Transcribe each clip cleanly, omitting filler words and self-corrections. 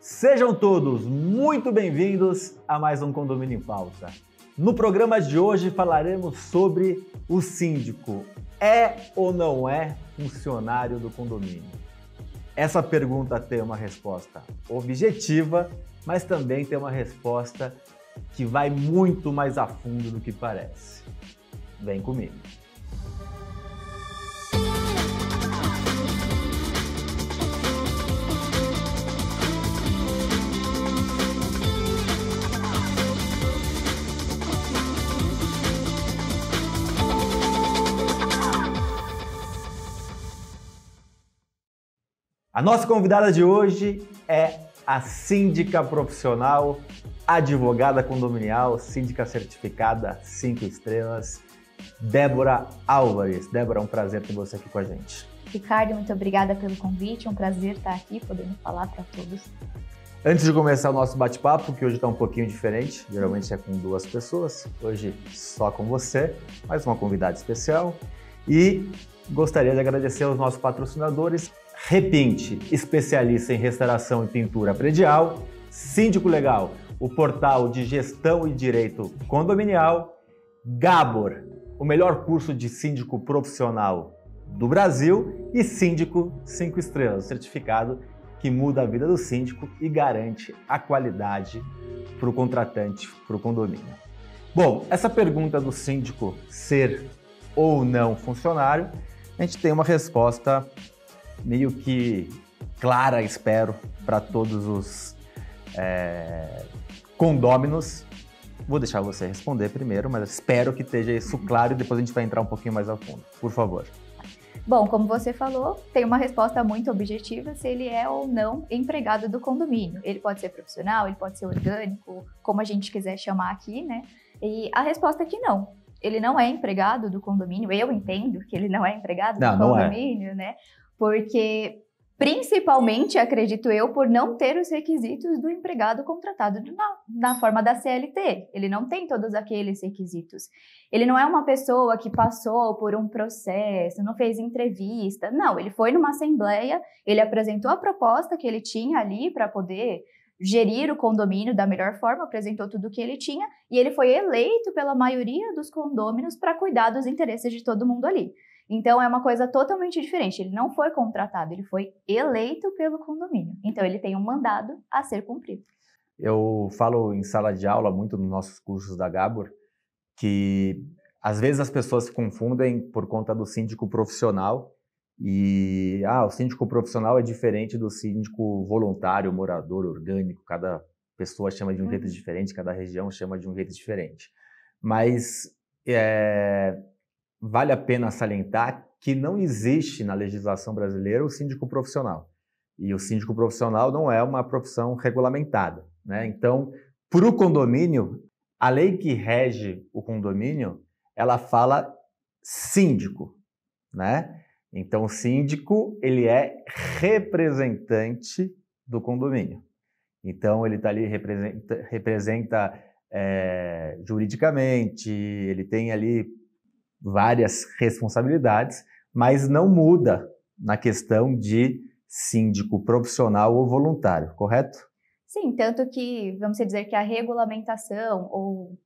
Sejam todos muito bem-vindos a mais um Condomínio em Pauta. No programa de hoje falaremos sobre o síndico é ou não é funcionário do condomínio. Essa pergunta tem uma resposta objetiva, mas também tem uma resposta que vai muito mais a fundo do que parece. Vem comigo. A nossa convidada de hoje é a síndica profissional, advogada condominial, síndica certificada 5 estrelas, Débora Álvares. Débora, é um prazer ter você aqui com a gente. Ricardo, muito obrigada pelo convite, é um prazer estar aqui, podendo falar para todos. Antes de começar o nosso bate-papo, que hoje está um pouquinho diferente, geralmente é com 2 pessoas, hoje só com você, mais uma convidada especial. E gostaria de agradecer aos nossos patrocinadores, Repinte, especialista em restauração e pintura predial, Síndico Legal, o portal de gestão e direito condominial, Gabor, o melhor curso de síndico profissional do Brasil, e Síndico 5 estrelas, certificado que muda a vida do síndico e garante a qualidade para o contratante, para o condomínio. Bom, essa pergunta do síndico ser ou não funcionário, a gente tem uma resposta meio que clara, espero, para todos os condôminos. Vou deixar você responder primeiro, mas espero que esteja isso claro e depois a gente vai entrar um pouquinho mais a fundo. Por favor. Bom, como você falou, tem uma resposta muito objetiva se ele é ou não empregado do condomínio. Ele pode ser profissional, ele pode ser orgânico, como a gente quiser chamar aqui, né? E a resposta é que não. Ele não é empregado do condomínio. Eu entendo que ele não é empregado do condomínio, né? Porque, principalmente, acredito eu, por não ter os requisitos do empregado contratado na forma da CLT. Ele não tem todos aqueles requisitos. Ele não é uma pessoa que passou por um processo, não fez entrevista. Não, ele foi numa assembleia, ele apresentou a proposta que ele tinha ali para poder gerir o condomínio da melhor forma, apresentou tudo o que ele tinha e ele foi eleito pela maioria dos condôminos para cuidar dos interesses de todo mundo ali. Então, é uma coisa totalmente diferente. Ele não foi contratado, ele foi eleito pelo condomínio. Então, ele tem um mandado a ser cumprido. Eu falo em sala de aula, muito nos nossos cursos da Gabor, que às vezes as pessoas se confundem por conta do síndico profissional. E o síndico profissional é diferente do síndico voluntário, morador, orgânico. Cada pessoa chama de um jeito diferente, cada região chama de um jeito diferente. Mas vale a pena salientar que não existe na legislação brasileira o síndico profissional. E o síndico profissional não é uma profissão regulamentada, né? Então, para o condomínio, a lei que rege o condomínio, ela fala síndico, né? Então, o síndico, ele é representante do condomínio. Então, ele está ali, representa juridicamente, ele tem ali várias responsabilidades, mas não muda na questão de síndico profissional ou voluntário, correto? Sim, tanto que, vamos dizer que a regulamentação ou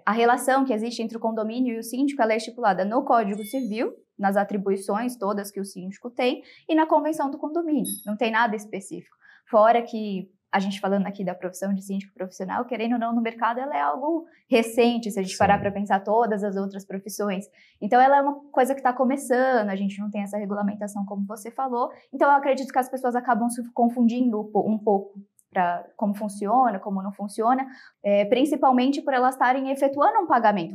a relação que existe entre o condomínio e o síndico, ela é estipulada no Código Civil, nas atribuições todas que o síndico tem, e na Convenção do Condomínio. Não tem nada específico. Fora que a gente falando aqui da profissão de síndico profissional, querendo ou não, no mercado ela é algo recente, se a gente parar para pensar todas as outras profissões. Então, ela é uma coisa que está começando, a gente não tem essa regulamentação como você falou. Então, eu acredito que as pessoas acabam se confundindo um pouco para como funciona, como não funciona, principalmente por elas estarem efetuando um pagamento.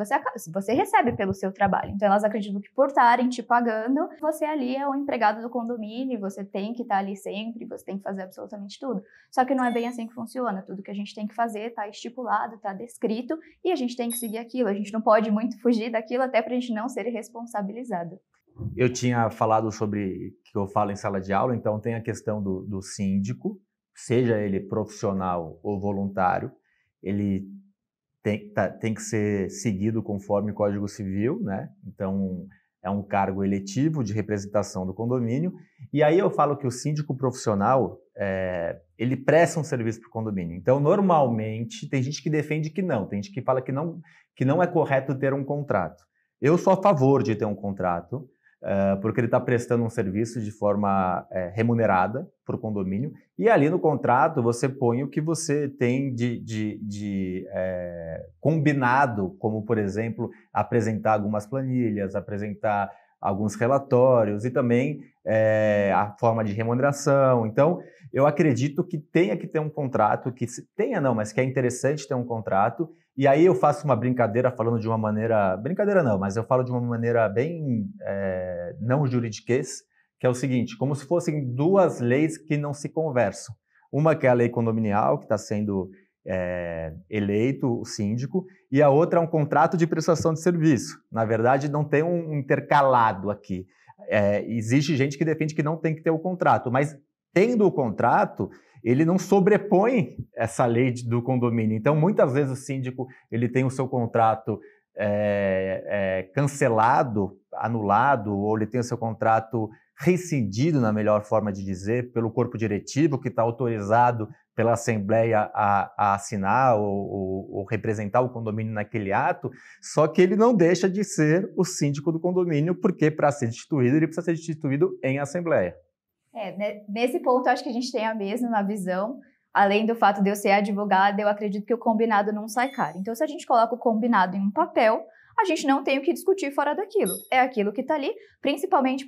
Você recebe pelo seu trabalho, então elas acreditam que por estarem te pagando, você ali é o empregado do condomínio, você tem que estar ali sempre, você tem que fazer absolutamente tudo. Só que não é bem assim que funciona, tudo que a gente tem que fazer está estipulado, está descrito, e a gente tem que seguir aquilo, a gente não pode muito fugir daquilo, até para a gente não ser responsabilizado. Eu tinha falado sobre, que eu falo em sala de aula, então tem a questão do síndico, seja ele profissional ou voluntário, ele tem que ser seguido conforme o Código Civil, né? Então, é um cargo eletivo de representação do condomínio. E aí eu falo que o síndico profissional, ele presta um serviço para o condomínio. Então, normalmente, tem gente que defende que não, tem gente que fala que não é correto ter um contrato. Eu sou a favor de ter um contrato, porque ele está prestando um serviço de forma remunerada para o condomínio, e ali no contrato você põe o que você tem de combinado, como, por exemplo, apresentar algumas planilhas, apresentar alguns relatórios e também a forma de remuneração. Então, eu acredito que tenha que ter um contrato, mas que é interessante ter um contrato. E aí eu faço uma brincadeira falando de uma maneira... Brincadeira não, mas eu falo de uma maneira bem não juridiquês, que é o seguinte, como se fossem duas leis que não se conversam. Uma que é a lei condominial, que está sendo eleito o síndico, e a outra é um contrato de prestação de serviço. Na verdade, não tem um intercalado aqui. Existe gente que defende que não tem que ter o contrato, mas tendo o contrato, ele não sobrepõe essa lei do condomínio. Então, muitas vezes o síndico ele tem o seu contrato cancelado, anulado, ou ele tem o seu contrato rescindido, na melhor forma de dizer, pelo corpo diretivo, que está autorizado pela Assembleia a assinar ou representar o condomínio naquele ato, só que ele não deixa de ser o síndico do condomínio, porque para ser destituído, ele precisa ser destituído em Assembleia. Nesse ponto, eu acho que a gente tem a mesma visão. Além do fato de eu ser advogada, eu acredito que o combinado não sai caro. Então, se a gente coloca o combinado em um papel, a gente não tem o que discutir fora daquilo. É aquilo que está ali, principalmente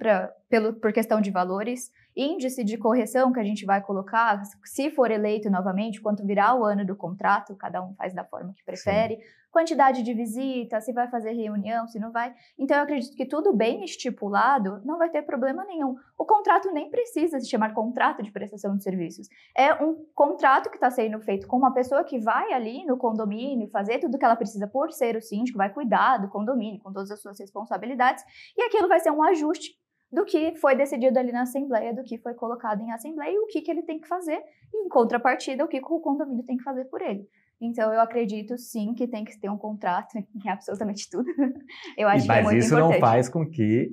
por questão de valores, índice de correção que a gente vai colocar, se for eleito novamente, quanto virar o ano do contrato, cada um faz da forma que prefere, sim, quantidade de visita, se vai fazer reunião, se não vai. Então, eu acredito que tudo bem estipulado, não vai ter problema nenhum. O contrato nem precisa se chamar contrato de prestação de serviços. É um contrato que está sendo feito com uma pessoa que vai ali no condomínio fazer tudo que ela precisa por ser o síndico, vai cuidar do condomínio com todas as suas responsabilidades, e aquilo vai ser um ajuste do que foi decidido ali na Assembleia, do que foi colocado em Assembleia e o que ele tem que fazer, e em contrapartida, o que o condomínio tem que fazer por ele. Então, eu acredito sim que tem que ter um contrato em absolutamente tudo. Eu acho que é muito importante. Mas isso não faz com que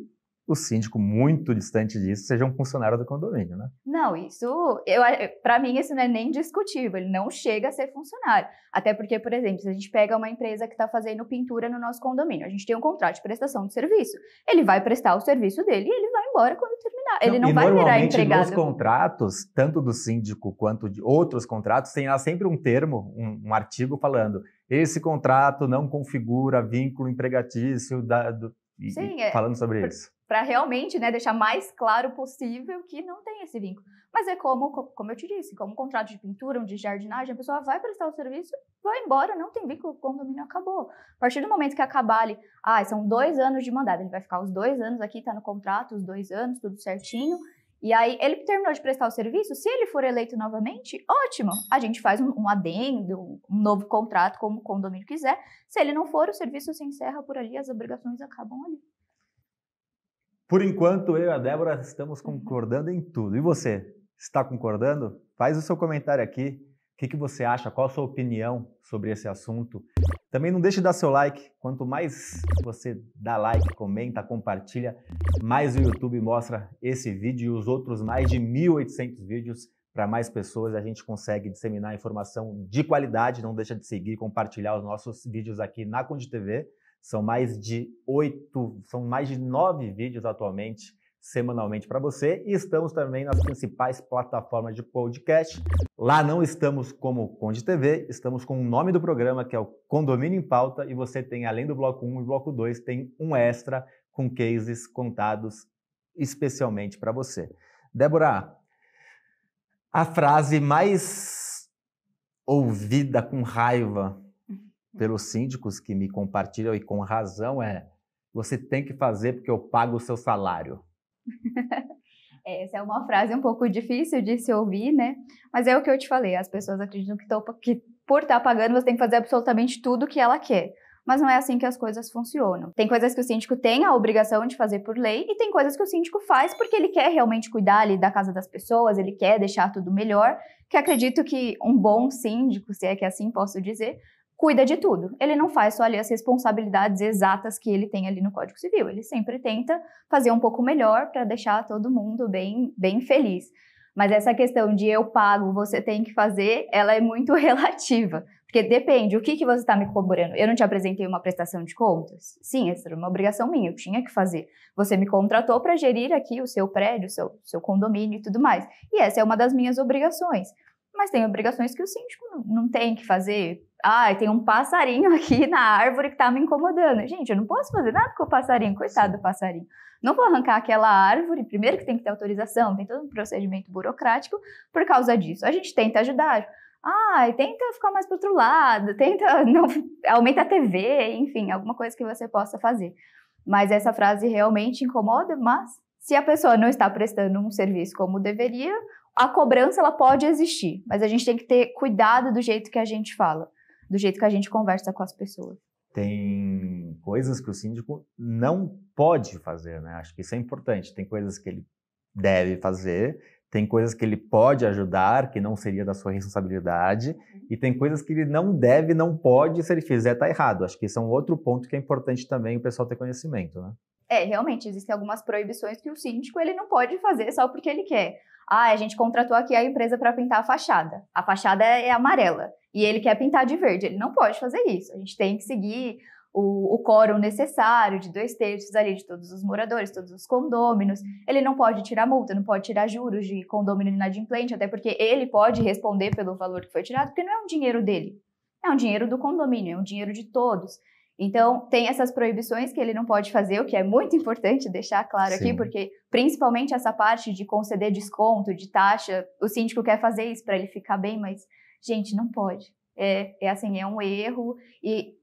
o síndico, muito distante disso, seja um funcionário do condomínio, né? Não, para mim, isso não é nem discutível, ele não chega a ser funcionário. Até porque, por exemplo, se a gente pega uma empresa que está fazendo pintura no nosso condomínio, a gente tem um contrato de prestação de serviço, ele vai prestar o serviço dele e ele vai embora quando terminar. Ele não vai virar empregado. Nos contratos, tanto do síndico quanto de outros contratos, tem lá sempre um termo, um artigo falando: esse contrato não configura vínculo empregatício falando sobre isso. Para realmente, né, deixar mais claro possível que não tem esse vínculo. Mas é como eu te disse, como um contrato de pintura, um de jardinagem, a pessoa vai prestar o serviço, vai embora, não tem vínculo, o condomínio acabou. A partir do momento que acabar ali, são 2 anos de mandado, ele vai ficar os 2 anos aqui, tá no contrato, os 2 anos, tudo certinho. E aí, ele terminou de prestar o serviço, se ele for eleito novamente, ótimo, a gente faz um adendo, um novo contrato, como o condomínio quiser. Se ele não for, o serviço se encerra por ali, as obrigações acabam ali. Por enquanto, eu e a Débora estamos concordando em tudo. E você, está concordando? Faz o seu comentário aqui. O que você acha? Qual a sua opinião sobre esse assunto? Também não deixe de dar seu like. Quanto mais você dá like, comenta, compartilha, mais o YouTube mostra esse vídeo e os outros mais de 1.800 vídeos para mais pessoas. A gente consegue disseminar informação de qualidade. Não deixa de seguir e compartilhar os nossos vídeos aqui na Conde TV. São mais de 9 vídeos atualmente, semanalmente para você. E estamos também nas principais plataformas de podcast. Lá não estamos como Conde TV, estamos com o nome do programa, que é o Condomínio em Pauta. E você tem, além do Bloco 1 e Bloco 2, tem um extra com cases contados especialmente para você. Débora, a frase mais ouvida com raiva pelos síndicos que me compartilham e com razão você tem que fazer porque eu pago o seu salário. Essa é uma frase um pouco difícil de se ouvir, né? Mas é o que eu te falei, as pessoas acreditam que por estar pagando você tem que fazer absolutamente tudo o que ela quer. Mas não é assim que as coisas funcionam. Tem coisas que o síndico tem a obrigação de fazer por lei e tem coisas que o síndico faz porque ele quer realmente cuidar ali da casa das pessoas, ele quer deixar tudo melhor, que acredito que um bom síndico, se é que assim posso dizer, cuida de tudo. Ele não faz só ali as responsabilidades exatas que ele tem ali no Código Civil. Ele sempre tenta fazer um pouco melhor para deixar todo mundo bem feliz. Mas essa questão de eu pago, você tem que fazer, ela é muito relativa. Porque depende, o que você está me cobrando? Eu não te apresentei uma prestação de contas? Sim, essa era uma obrigação minha, eu tinha que fazer. Você me contratou para gerir aqui o seu prédio, o seu condomínio e tudo mais. E essa é uma das minhas obrigações. Mas tem obrigações que o síndico não tem que fazer. Ah, tem um passarinho aqui na árvore que está me incomodando. Gente, eu não posso fazer nada com o passarinho, coitado do passarinho. Não vou arrancar aquela árvore, primeiro que tem que ter autorização, tem todo um procedimento burocrático por causa disso. A gente tenta ajudar. Tenta ficar mais para outro lado, tenta não aumenta a TV, enfim, alguma coisa que você possa fazer. Mas essa frase realmente incomoda, mas se a pessoa não está prestando um serviço como deveria, a cobrança ela pode existir, mas a gente tem que ter cuidado do jeito que a gente fala, do jeito que a gente conversa com as pessoas. Tem coisas que o síndico não pode fazer, né? Acho que isso é importante. Tem coisas que ele deve fazer, tem coisas que ele pode ajudar, que não seria da sua responsabilidade, e tem coisas que ele não deve, não pode, se ele fizer, tá errado. Acho que esse é um outro ponto que é importante também o pessoal ter conhecimento, né? Realmente, existem algumas proibições que o síndico ele não pode fazer só porque ele quer. A gente contratou aqui a empresa para pintar a fachada. A fachada é amarela e ele quer pintar de verde. Ele não pode fazer isso. A gente tem que seguir o quórum necessário de 2/3 ali de todos os moradores, todos os condôminos. Ele não pode tirar multa, não pode tirar juros de condômino inadimplente, até porque ele pode responder pelo valor que foi tirado, porque não é um dinheiro dele. É um dinheiro do condomínio, é um dinheiro de todos. Então, tem essas proibições que ele não pode fazer, o que é muito importante deixar claro aqui, porque principalmente essa parte de conceder desconto, de taxa, o síndico quer fazer isso para ele ficar bem, mas, gente, não pode. É um erro e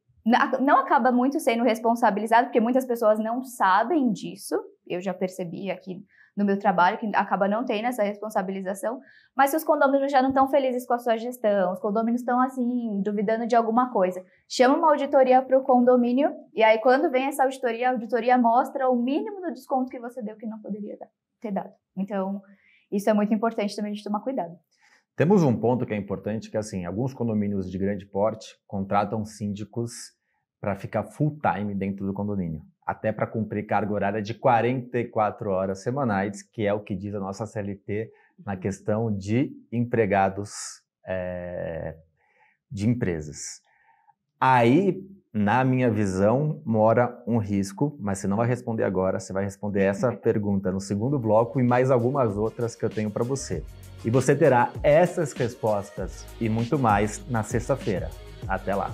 não acaba muito sendo responsabilizado, porque muitas pessoas não sabem disso, eu já percebi aqui no meu trabalho, que acaba não tendo essa responsabilização, mas se os condôminos já não estão felizes com a sua gestão, os condôminos estão assim, duvidando de alguma coisa, chama uma auditoria para o condomínio, e aí quando vem essa auditoria, a auditoria mostra o mínimo do desconto que você deu que não poderia ter dado. Então, isso é muito importante também de tomar cuidado. Temos um ponto que é importante, que assim, alguns condomínios de grande porte contratam síndicos para ficar full time dentro do condomínio, até para cumprir carga horária de 44 horas semanais, que é o que diz a nossa CLT na questão de empregados de empresas. Aí, na minha visão, mora um risco, mas você não vai responder agora, você vai responder essa pergunta no segundo bloco e mais algumas outras que eu tenho para você. E você terá essas respostas e muito mais na sexta-feira. Até lá!